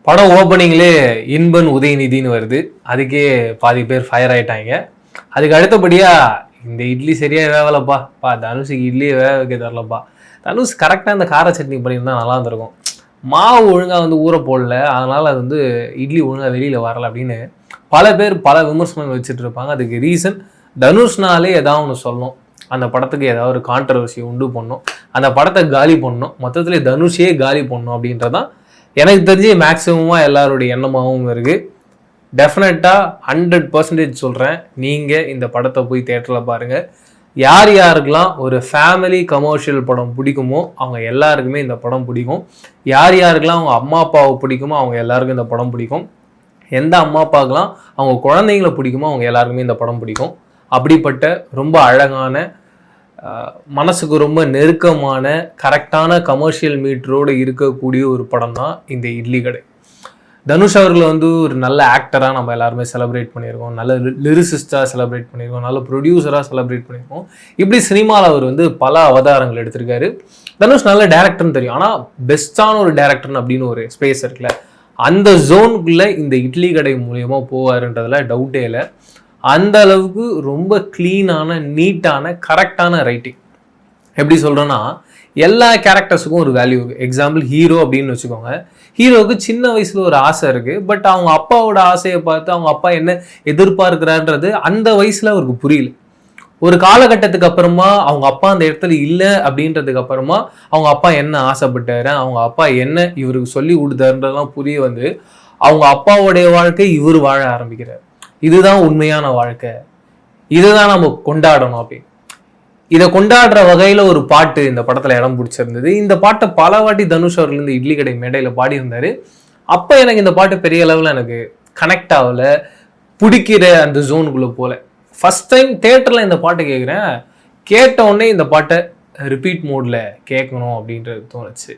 படம் ஓப்பனிங்லேயே இன்பன் உதயநிதினு வருது. அதுக்கே பாதி பேர் ஃபயர் ஆகிட்டாங்க. அதுக்கு அடுத்தபடியாக இந்த இட்லி சரியாக வேகலப்பா தனுஷுக்கு இட்லியே வேக வைக்க தரலப்பா. தனுஷ் கரெக்டாக இந்த கார சட்னி பண்ணியிருந்தால் நல்லா இருந்திருக்கும். மாவு ஒழுங்காக ஊற போடல, அதனால் அது இட்லி ஒழுங்காக வெளியில் வரலை அப்படின்னு பல பேர் பல விமர்சனங்கள் வச்சுட்டு இருப்பாங்க. அதுக்கு ரீசன் தனுஷ்னாலே ஏதாவது ஒன்று சொல்லணும், அந்த படத்துக்கு ஏதாவது ஒரு கான்ட்ரவர்சி உண்டு பண்ணணும், அந்த படத்தை காலி பண்ணணும், மொத்தத்தில் தனுஷே காலி பண்ணணும் அப்படின்றதான் எனக்கு தெரிஞ்சு மேக்ஸிமமாக எல்லாருடைய எண்ணமாகவும் இருக்குது. டெஃபினட்டாக 100% சொல்கிறேன், நீங்கள் இந்த படத்தை போய் தேட்டரில் பாருங்கள். யார் யாருக்கெல்லாம் ஒரு ஃபேமிலி கமர்ஷியல் படம் பிடிக்குமோ அவங்க எல்லாருக்குமே இந்த படம் பிடிக்கும். யார் யாருக்கெல்லாம் அவங்க அம்மா அப்பாவை பிடிக்குமோ அவங்க எல்லாருக்கும் இந்த படம் பிடிக்கும். எந்த அம்மா அப்பாவுக்கெல்லாம் அவங்க குழந்தைங்கள பிடிக்குமோ அவங்க எல்லாருக்குமே இந்த படம் பிடிக்கும். அப்படிப்பட்ட ரொம்ப அழகான, மனசுக்கு ரொம்ப நெருக்கமான, கரெக்டான கமர்ஷியல் மீட்டரோடு இருக்கக்கூடிய ஒரு படம் தான் இந்த இட்லி கடை. தனுஷ் அவர்கள் ஒரு நல்ல ஆக்டராக நம்ம எல்லாருமே செலிப்ரேட் பண்ணியிருக்கோம், நல்ல லிரிசிஸ்டாக செலிப்ரேட் பண்ணியிருக்கோம், நல்ல ப்ரொடியூசராக செலிப்ரேட் பண்ணியிருக்கோம். இப்படி சினிமாவில் அவர் பல அவதாரங்கள் எடுத்திருக்காரு. தனுஷ் நல்ல டேரக்டர்னு தெரியும், ஆனால் பெஸ்ட்டான ஒரு டேரக்டர்னு அப்படின்னு ஒரு ஸ்பேஸ் இருக்குல்ல, அந்த ஜோனுக்குள்ளே இந்த இட்லி கடை மூலயமா போவாருன்றதுல டவுட்டே இல்லை. அந்த அளவுக்கு ரொம்ப க்ளீனான, நீட்டான, கரெக்டான ரைட்டிங். எப்படி சொல்கிறேன்னா, எல்லா கேரக்டர்ஸுக்கும் ஒரு வேல்யூ இருக்குது. எக்ஸாம்பிள் ஹீரோ அப்படின்னு வச்சுக்கோங்க. ஹீரோவுக்கு சின்ன வயசில் ஒரு ஆசை இருக்குது, பட் அவங்க அப்பாவோட ஆசையை பார்த்து அவங்க அப்பா என்ன எதிர்பார்க்கிறான்றது அந்த வயசில் அவருக்கு புரியல. ஒரு காலகட்டத்துக்கு அப்புறமா அவங்க அப்பா அந்த இடத்துல இல்லை அப்படின்றதுக்கு அப்புறமா அவங்க அப்பா என்ன ஆசைப்பட்டாரு, அவங்க அப்பா என்ன இவருக்கு சொல்லி கொடுத்தாருன்றதெல்லாம் புரிய அவங்க அப்பாவோடைய வாழ்க்கை இவர் வாழ ஆரம்பிக்கிறார். இதுதான் உண்மையான வாழ்க்கை, இதுதான் நம்ம கொண்டாடணும் அப்படின்னு. இதை கொண்டாடுற வகையில் ஒரு பாட்டு இந்த படத்தில் இடம் பிடிச்சிருந்தது. இந்த பாட்டை பல வாட்டி தனுஷ் அவர்கள் இந்த இட்லி கடை மேடையில் பாடியிருந்தாரு. அப்போ எனக்கு இந்த பாட்டு பெரிய அளவில் எனக்கு கனெக்ட் ஆகலை, பிடிக்கிற அந்த ஜோனுக்குள்ளே போல. ஃபர்ஸ்ட் டைம் தேட்டரில் இந்த பாட்டை கேட்குறேன். கேட்ட உடனே இந்த பாட்டை ரிப்பீட் மோடில் கேட்கணும் அப்படின்றது தோணுச்சு.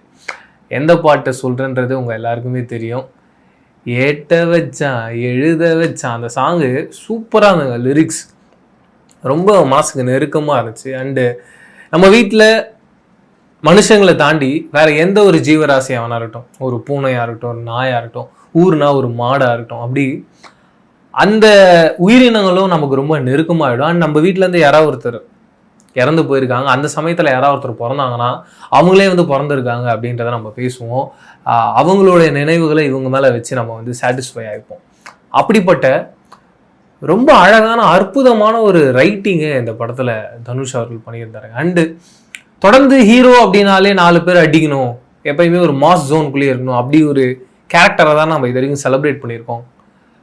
எந்த பாட்டை சொல்கிறேன்றது உங்கள் எல்லாருக்குமே தெரியும். ஏட்ட வச்சான் எழுத வச்சான், அந்த சாங்கு சூப்பராக இருந்தது. லிரிக்ஸ் ரொம்ப மனசுக்கு நெருக்கமாக இருந்துச்சு. அண்டு நம்ம வீட்டில் மனுஷங்களை தாண்டி வேற எந்த ஒரு ஜீவராசியாக இருக்கட்டும், ஒரு பூனையாக இருக்கட்டும், ஒரு நாயாக இருக்கட்டும், ஊர்னா ஒரு மாடாக இருக்கட்டும், அப்படி அந்த உயிரினங்களும் நமக்கு ரொம்ப நெருக்கமாகிடும். அண்ட் நம்ம வீட்டிலேருந்து யாராவது ஒருத்தர் இறந்து போயிருக்காங்க, அந்த சமயத்தில் யாராவது ஒருத்தர் பிறந்தாங்கன்னா அவங்களே பிறந்திருக்காங்க அப்படின்றத நம்ம பேசுவோம். அவங்களுடைய நினைவுகளை இவங்க மேலே வச்சு நம்ம சாட்டிஸ்ஃபை ஆகிப்போம். அப்படிப்பட்ட ரொம்ப அழகான அற்புதமான ஒரு ரைட்டிங்கை இந்த படத்தில் தனுஷ் அவர்கள் பண்ணியிருந்தாரு. அண்டு தொடர்ந்து ஹீரோ அப்படின்னாலே 4 பேர் அடிக்கணும், எப்பயுமே ஒரு மாஸ் ஜோனுக்குள்ளேயே இருக்கணும், அப்படி ஒரு கேரக்டரை தான் நம்ம இது வரைக்கும் செலிப்ரேட் பண்ணியிருக்கோம்.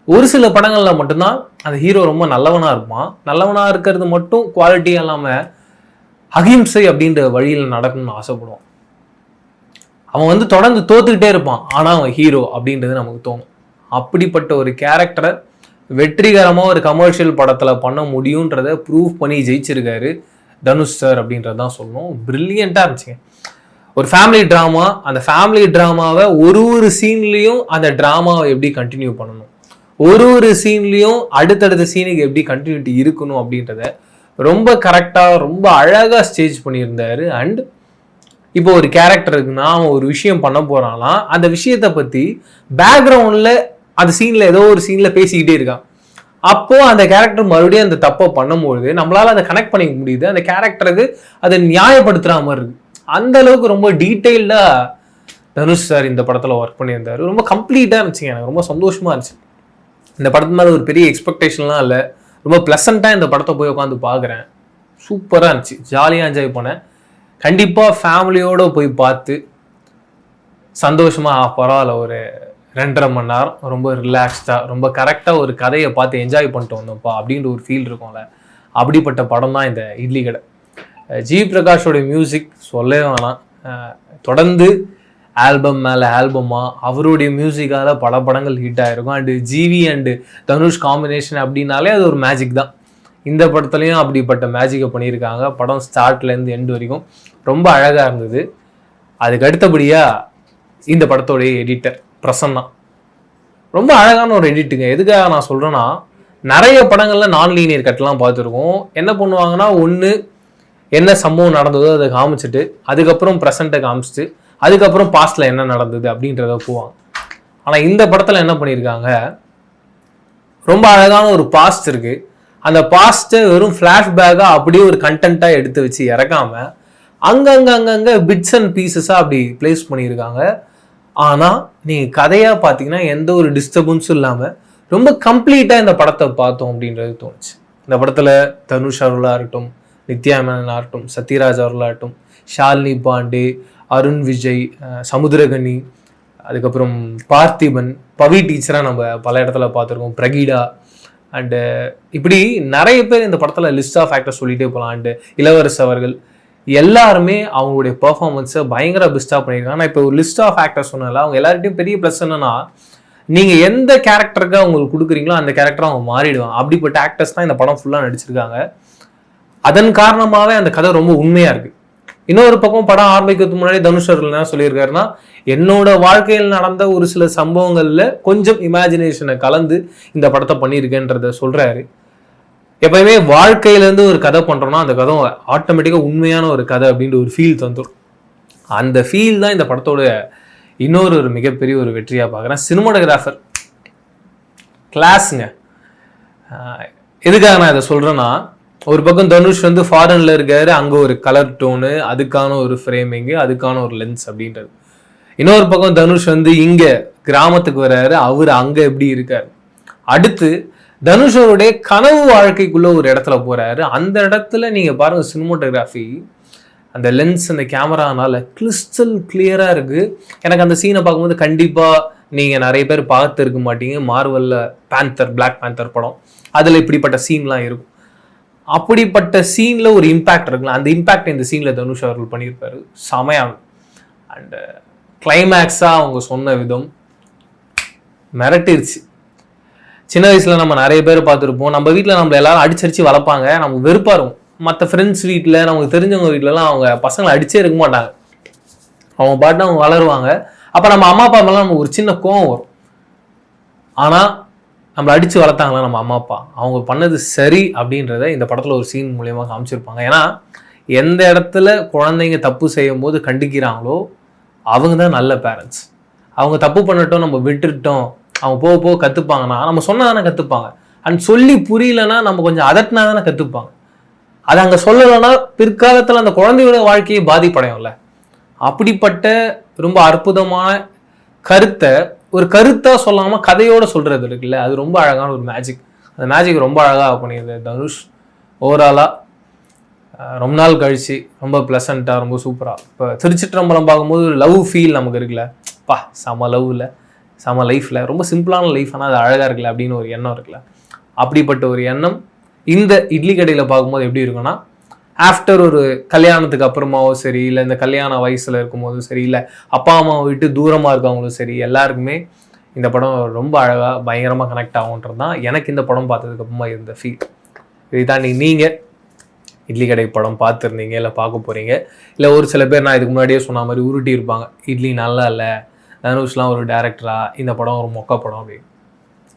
ஒரு சில படங்களில் மட்டும்தான் அந்த ஹீரோ ரொம்ப நல்லவனாக இருப்பான். நல்லவனாக இருக்கிறது மட்டும் குவாலிட்டியாக இல்லாமல் அகிம்சை அப்படின்ற வழியில் நடக்கணும்னு ஆசைப்படுவான். அவன் தொடர்ந்து தோத்துக்கிட்டே இருப்பான், ஆனால் அவன் ஹீரோ அப்படின்றது நமக்கு தோணும். அப்படிப்பட்ட ஒரு கேரக்டரை வெற்றிகரமாக ஒரு கமர்ஷியல் படத்தில் பண்ண முடியுன்றத ப்ரூவ் பண்ணி ஜெயிச்சிருக்காரு தனுஷ் சார் அப்படின்றது தான் சொல்லணும். பிரில்லியண்ட்டாக இருந்துச்சுங்க. ஒரு ஃபேமிலி ட்ராமா, அந்த ஃபேமிலி ட்ராமாவை ஒரு சீன்லேயும் அந்த ட்ராமாவை எப்படி கண்டினியூ பண்ணணும், ஒரு சீன்லேயும் அடுத்தடுத்த சீனுக்கு எப்படி கண்டினியூட்டி இருக்கணும் அப்படின்றத ரொம்ப கரெக்டாக ரொம்ப அழகாக ஸ்டேஜ் பண்ணியிருந்தாரு. அண்ட் இப்போ ஒரு கேரக்டர் இருக்குன்னா அவன் ஒரு விஷயம் பண்ண போகிறான்னா அந்த விஷயத்தை பற்றி பேக்ரவுண்டில் அந்த சீனில் ஏதோ ஒரு சீனில் பேசிக்கிட்டே இருக்கான். அப்போது அந்த கேரக்டர் மறுபடியும் அந்த தப்பை பண்ணும்போது நம்மளால் அதை கனெக்ட் பண்ணிக்க முடியுது, அந்த கேரக்டருக்கு அதை நியாயப்படுத்துகிற மாதிரி இருக்குது. அந்த அளவுக்கு ரொம்ப டீட்டெயில்டாக தனுஷ் சார் இந்த படத்தில் ஒர்க் பண்ணியிருந்தார். ரொம்ப கம்ப்ளீட்டாக இருந்துச்சுங்க. எனக்கு ரொம்ப சந்தோஷமாக இருந்துச்சு. இந்த படத்து மேலே ஒரு பெரிய எக்ஸ்பெக்டேஷன்லாம் இல்லை, ரொம்ப ப்ளசண்ட்டாக இந்த படத்தை போய் உட்காந்து பார்க்குறேன். சூப்பராக இருந்துச்சு, ஜாலியாக என்ஜாய் பண்ணேன். கண்டிப்பாக ஃபேமிலியோடு போய் பார்த்து சந்தோஷமாக பரவாயில்ல, ஒரு 2.5 மணி நேரம் ரொம்ப ரிலாக்ஸ்டாக ரொம்ப கரெக்டாக ஒரு கதையை பார்த்து என்ஜாய் பண்ணிட்டு வந்தோம்ப்பா அப்படின்ற ஒரு ஃபீல் இருக்கும்ல, அப்படிப்பட்ட படம் தான் இந்த இட்லி கடை. ஜி பிரகாஷோடைய மியூசிக் சொல்லவே வேணாம். தொடர்ந்து ஆல்பம் மேலே ஆல்பமாக அவருடைய மியூசிக்கால் பல படங்கள் ஹிட் ஆகிருக்கும். And GV and Dhanush combination அப்படின்னாலே அது ஒரு மேஜிக் தான். இந்த படத்துலையும் அப்படிப்பட்ட மேஜிக்கை பண்ணியிருக்காங்க. படம் ஸ்டார்ட்லேருந்து எண்டு வரைக்கும் ரொம்ப அழகாக இருந்தது. அதுக்கு அடுத்தபடியாக இந்த படத்தோடைய எடிட்டர் பிரசன்னா ரொம்ப அழகான ஒரு எடிட்டுங்க. எதுக்காக நான் சொல்கிறேன்னா, நிறைய படங்களில் நான் லீனியர் கட்டெலாம் பார்த்துருக்கோம். என்ன பண்ணுவாங்கன்னா, ஒன்று என்ன சம்பவம் நடந்ததோ அதை காமிச்சிட்டு அதுக்கப்புறம் ப்ரெசண்ட்டை காமிச்சிட்டு அதுக்கப்புறம் பாஸ்டில் என்ன நடந்தது அப்படின்றத போவாங்க. ஆனால் இந்த படத்தில் என்ன பண்ணியிருக்காங்க, ரொம்ப அழகான ஒரு பாஸ்ட் இருக்கு. அந்த பாஸ்ட்டை வெறும் ஃப்ளாஷ்பேக்காக அப்படியே ஒரு கண்டென்ட்டாக எடுத்து வச்சு இறக்காம அங்கங்கே பிட்ஸ் அண்ட் பீசஸாக அப்படி பிளேஸ் பண்ணியிருக்காங்க. ஆனால் நீங்கள் கதையாக பார்த்தீங்கன்னா எந்த ஒரு டிஸ்டர்பன்ஸும் இல்லாமல் ரொம்ப கம்ப்ளீட்டாக இந்த படத்தை பார்த்தோம் அப்படின்றது தோணுச்சு. இந்த படத்தில் தனுஷ் அவர்களாக இருக்கட்டும், நித்யா மேனன் ஆகட்டும், சத்யராஜ் அவர்களாகட்டும், ஷாலினி பாண்டே, அருண் விஜய், சமுத்திரகனி, அதுக்கப்புறம் பார்த்திபன், பவி டீச்சராக நம்ம பல இடத்துல பார்த்துருக்கோம், பிரகீடா, அண்டு இப்படி நிறைய பேர் இந்த படத்தில் லிஸ்ட் ஆஃப் ஆக்டர்ஸ் சொல்லிகிட்டே போகலாம். அண்டு இளவரசு அவர்கள் எல்லாருமே அவங்களுடைய பெர்ஃபார்மன்ஸை பயங்கர பெஸ்ட்டாக பண்ணியிருக்காங்க. நான் இப்போ ஒரு லிஸ்ட் ஆஃப் ஆக்டர்ஸ் சொன்னால அவங்க எல்லார்கிட்டையும் பெரிய ப்ளஸ் என்னன்னா, நீங்கள் எந்த கேரக்டருக்கு அவங்களுக்கு கொடுக்குறீங்களோ அந்த கேரக்டரை அவங்க மாறிடுவாங்க. அப்படிப்பட்ட ஆக்டர்ஸ் தான் இந்த படம் ஃபுல்லாக நடிச்சிருக்காங்க. அதன் காரணமாகவே அந்த கதை ரொம்ப உண்மையாக இருக்குது. இன்னொரு பக்கம் படம் ஆரம்பிக்கிறதுக்கு முன்னாடி தனுஷ் அவர்கள் என்ன சொல்லியிருக்காருன்னா, என்னோட வாழ்க்கையில் நடந்த ஒரு சில சம்பவங்களில் கொஞ்சம் இமேஜினேஷனை கலந்து இந்த படத்தை பண்ணியிருக்கேன்றத சொல்கிறாரு. எப்பயுமே வாழ்க்கையிலேருந்து ஒரு கதை பண்ணுறோன்னா அந்த கதை ஆட்டோமேட்டிக்காக உண்மையான ஒரு கதை அப்படின்ற ஒரு ஃபீல் தந்துடும். அந்த ஃபீல் தான் இந்த படத்தோட இன்னொரு ஒரு மிகப்பெரிய ஒரு வெற்றியாக பார்க்குறேன். சினிமாட்டோகிராஃபர் கிளாஸுங்க. எதுக்காக நான் இதை சொல்கிறேன்னா, ஒரு பக்கம் தனுஷ் வந்து ஃபாரின்ல இருக்காரு, அங்கே ஒரு கலர் டோனு, அதுக்கான ஒரு ஃப்ரேமிங்கு, அதுக்கான ஒரு லென்ஸ் அப்படின்றது. இன்னொரு பக்கம் தனுஷ் வந்து இங்கே கிராமத்துக்கு வர்றாரு, அவர் அங்கே எப்படி இருக்காரு. அடுத்து தனுஷோடைய கனவு வாழ்க்கைக்குள்ள ஒரு இடத்துல போறாரு. அந்த இடத்துல நீங்க பாருங்க, சினிமாட்டோகிராஃபி, அந்த லென்ஸ், அந்த கேமரானால கிறிஸ்டல் கிளியரா இருக்கு. எனக்கு அந்த சீனை பார்க்கும்போது கண்டிப்பா நீங்க நிறைய பேர் பார்த்து இருக்க மாட்டீங்க. மார்வல்ல பேந்தர், பிளாக் பேந்தர் படம், அதுல இப்படிப்பட்ட சீன்லாம் இருக்கும். அப்படிப்பட்ட சீன்ல ஒரு இம்பாக்ட் இருக்குல்ல, அந்த இம்பாக்ட் இந்த சீன்ல தனுஷ் அவர்கள் பண்ணியிருப்பாரு. செமையான அண்ட் கிளைமேக்ஸா அவங்க சொன்ன விதம் மிரட்டிருச்சு. சின்ன வயசுல நம்ம நிறைய பேர் பார்த்துருப்போம், நம்ம வீட்டில் நம்ம எல்லாரும் அடிச்சடிச்சு வளர்ப்பாங்க, நமக்கு வெறுப்பா இருக்கும். மற்ற ஃப்ரெண்ட்ஸ் வீட்டில், நமக்கு தெரிஞ்சவங்க வீட்டிலலாம் அவங்க பசங்களை அடிச்சே இருக்க மாட்டாங்க, அவங்க பாட்டு அவங்க வளருவாங்க. அப்போ நம்ம அம்மா அப்பா மேலாம் நமக்கு ஒரு சின்ன கோவம் வரும். ஆனால் நம்மளை அடித்து வளர்த்தாங்களா நம்ம அம்மா அப்பா, அவங்க பண்ணது சரி அப்படின்றத இந்த படத்தில் ஒரு சீன் மூலியமாக காமிச்சிருப்பாங்க. ஏன்னா எந்த இடத்துல குழந்தைங்க தப்பு செய்யும் போது கண்டிக்கிறாங்களோ அவங்க தான் நல்ல பேரண்ட்ஸ். அவங்க தப்பு பண்ணிட்டோம், நம்ம விட்டுட்டோம், அவங்க போக போக கற்றுப்பாங்கன்னா, நம்ம சொன்னால் தானே கற்றுப்பாங்க. அண்ட் சொல்லி புரியலன்னா நம்ம கொஞ்சம் அதட்டினா தானே கற்றுப்பாங்க. அது அங்கே சொல்லலைன்னா பிற்காலத்தில் அந்த குழந்தையோட வாழ்க்கையை பாதிப்படையும்ல. அப்படிப்பட்ட ரொம்ப அற்புதமான கருத்தை ஒரு கருத்தாக சொல்லாமல் கதையோடு சொல்கிறது இருக்குல்ல, அது ரொம்ப அழகான ஒரு மேஜிக். அந்த மேஜிக் ரொம்ப அழகாக பண்ணிடுது தனுஷ். ஓவராலாக ரொம்ப நாள் கழிச்சு ரொம்ப ப்ளசண்ட்டாக, ரொம்ப சூப்பராக. இப்போ திருச்சிற்றம்பலம் பார்க்கும்போது ஒரு லவ் ஃபீல் நமக்கு இருக்குல்ல, பா செம லவ் இல்லை, செம லைஃப்பில் ரொம்ப சிம்பிளான லைஃப், ஆனால் அது அழகாக இருக்குல்ல அப்படின்னு ஒரு எண்ணம் இருக்குல்ல. அப்படிப்பட்ட ஒரு எண்ணம் இந்த இட்லி கடையில் பார்க்கும்போது எப்படி இருக்குன்னா, ஆஃப்டர் ஒரு கல்யாணத்துக்கு அப்புறமாவோ சரி, இல்லை இந்த கல்யாண வயசில் இருக்கும்போதும் சரி, இல்லை அப்பா அம்மாவை விட்டு தூரமாக இருக்கவங்களும் சரி, எல்லாருக்குமே இந்த படம் ரொம்ப அழகாக பயங்கரமாக கனெக்ட் ஆகுன்றது தான் எனக்கு இந்த படம் பார்த்ததுக்கு அப்புறமா இருந்த ஃபீல். இதை தாண்டி நீங்கள் இட்லி கடை படம் பார்த்துருந்தீங்க, இல்லை பார்க்க போகிறீங்க, இல்லை ஒரு சில பேர் நான் இதுக்கு முன்னாடியே சொன்ன மாதிரி உருட்டி இருப்பாங்க, இட்லி நல்லா இல்லை, தனுஷ்லாம் ஒரு டேரக்டரா, இந்த படம் ஒரு மொக்க படம் அப்படின்னு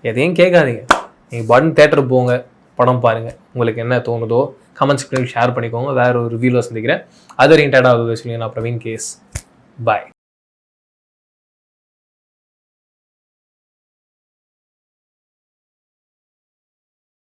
எதையும் கேட்காதீங்க. நீங்கள் படம் தேட்டருக்கு போங்க, படம் பாருங்கள், உங்களுக்கு என்ன தோணுதோ கமெண்ட்ஸ் பண்ணி ஷேர் பண்ணிக்கோங்க. வேறு ஒரு ரிவ்யூவில் சந்திக்கிறேன். அது ரிலேட்டடாக சொல்லி நான் பிரவீன் கேஸ். பாய்.